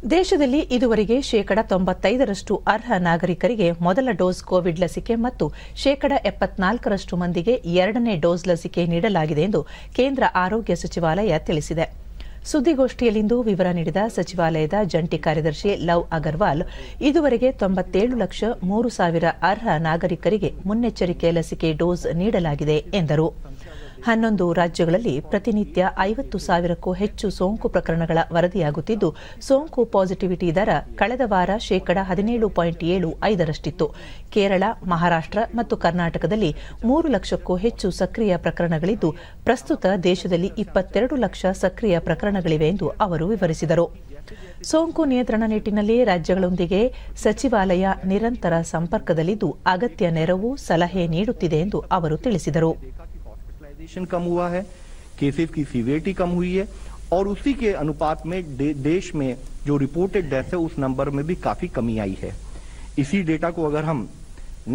ದೇಶದಲ್ಲಿ ಇದುವರೆಗೆ 95% ಅರ್ಹ ನಾಗರಿಕರಿಗೆ ಮೊದಲ ಡೋಸ್ ಕೋವಿಡ್ ಲಸಿಕೆ ಮತ್ತು 74% ಮಂದಿಗೆ ಎರಡನೇ ಡೋಸ್ ಲಸಿಕೆ ನೀಡಲಾಗಿದೆ ಎಂದು ಕೇಂದ್ರ ಆರೋಗ್ಯ ಸಚಿವಾಲಯ ತಿಳಿಸಿದೆ. ಸುದ್ದಿಗೋಷ್ಠಿಯಲ್ಲಿಂದು ವಿವರ ನೀಡಿದ ಸಚಿವಾಲಯದ ಜಂಟಿ ಕಾರ್ಯದರ್ಶಿ ಲವ್ ಅಗರ್ವಾಲ್, ಇದುವರೆಗೆ 97,03,000 ಅರ್ಹ ನಾಗರಿಕರಿಗೆ ಮುನ್ನೆಚ್ಚರಿಕೆ ಲಸಿಕೆ ಡೋಸ್ ನೀಡಲಾಗಿದೆ ಎಂದರು. 11 ರಾಜ್ಯಗಳಲ್ಲಿ ಪ್ರತಿನಿತ್ಯ 50,000ಕ್ಕೂ ಹೆಚ್ಚು ಸೋಂಕು ಪ್ರಕರಣಗಳ ವರದಿಯಾಗುತ್ತಿದ್ದು, ಸೋಂಕು ಪಾಸಿಟಿವಿಟಿ ದರ ಕಳೆದ ವಾರ 17.75ರಷ್ಟಿತ್ತು. ಕೇರಳ, ಮಹಾರಾಷ್ಟ್ರ ಮತ್ತು ಕರ್ನಾಟಕದಲ್ಲಿ 3 ಲಕ್ಷಕ್ಕೂ ಹೆಚ್ಚು ಸಕ್ರಿಯ ಪ್ರಕರಣಗಳಿದ್ದು, ಪ್ರಸ್ತುತ ದೇಶದಲ್ಲಿ 22 ಲಕ್ಷ ಸಕ್ರಿಯ ಪ್ರಕರಣಗಳಿವೆ ಎಂದು ಅವರು ವಿವರಿಸಿದರು. ಸೋಂಕು ನಿಯಂತ್ರಣ ನಿಟ್ಟಿನಲ್ಲಿ ರಾಜ್ಯಗಳೊಂದಿಗೆ ಸಚಿವಾಲಯ ನಿರಂತರ ಸಂಪರ್ಕದಲ್ಲಿದ್ದು, ಅಗತ್ಯ ನೆರವು, ಸಲಹೆ ನೀಡುತ್ತಿದೆ ಎಂದು ಅವರು ತಿಳಿಸಿದರು. कम हुआ है, केसेस की सीवियरिटी कम हुई है और उसी के अनुपात में देश में जो रिपोर्टेड डेथ है उस नंबर में भी काफी कमी आई है. इसी डेटा को अगर हम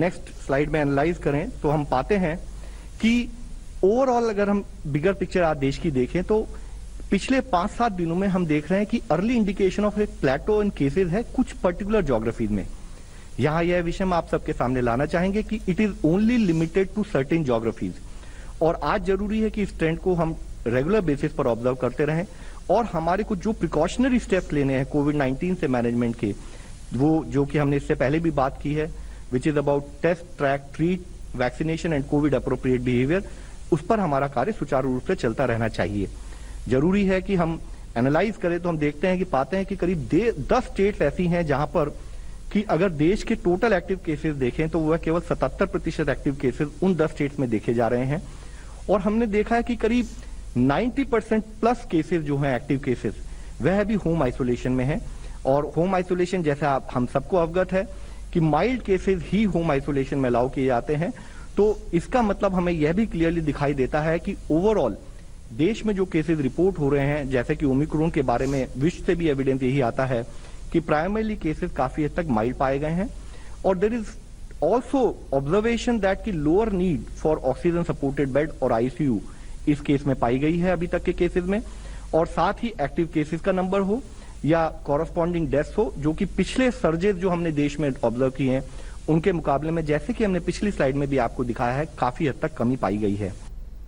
नेक्स्ट स्लाइड में एनालाइज करें तो हम पाते हैं कि ओवरऑल अगर हम बिगर पिक्चर आज देश की देखें तो पिछले 5-7 दिनों में हम देख रहे हैं कि अर्ली इंडिकेशन ऑफ एक प्लेटो इन केसेस है कुछ पर्टिकुलर ज्योग्राफीज में. यहां यह विषय हम आप सबके सामने लाना चाहेंगे कि it is only limited to certain geographies और आज जरूरी है कि इस ट्रेंड को हम रेगुलर बेसिस पर ऑब्जर्व करते रहें और हमारे कुछ जो प्रिकॉशनरी स्टेप्स लेने हैं कोविड-19 से मैनेजमेंट के, वो जो कि हमने इससे पहले भी बात की है, which is about test, track, treat, vaccination and COVID appropriate behaviour, उस पर हमारा कार्य सुचारू रूप से चलता रहना चाहिए. जरूरी है कि हम एनालाइज करें तो हम देखते हैं कि पाते हैं कि करीब 10 स्टेट्स ऐसी हैं जहां पर कि अगर देश के टोटल एक्टिव केसेस देखें तो वह केवल 77% एक्टिव केसेस उन 10 स्टेट्स में देखे जा रहे हैं और हमने देखा है कि करीब 90% प्लस केसेस जो हैं एक्टिव केसेस वह भी होम आइसोलेशन में हैं. और होम आइसोलेशन जैसे हम सबको अवगत है कि माइल्ड केसेस ही होम आइसोलेशन में अलाउ किए जाते हैं. तो इसका मतलब हमें यह भी क्लियरली दिखाई देता है कि ओवरऑल देश में जो केसेस रिपोर्ट हो रहे हैं, जैसे कि ओमिक्रॉन के बारे में विश्व से भी एविडेंस यही आता है कि प्राइमरीली केसेस काफी हद तक माइल्ड पाए गए हैं और there is also observation that की lower need for oxygen supported bed और आईसीयू इस केस में पाई गई है अभी तक के केसेस में. और साथ ही एक्टिव केसेस का नंबर हो या कॉरस्पॉन्डिंग डेथ्स हो, जो कि पिछले सर्जेस जो हमने देश में ऑब्जर्व किए हैं उनके मुकाबले में, जैसे कि हमने पिछली स्लाइड में भी आपको दिखाया है, काफी हद तक कमी पाई गई है.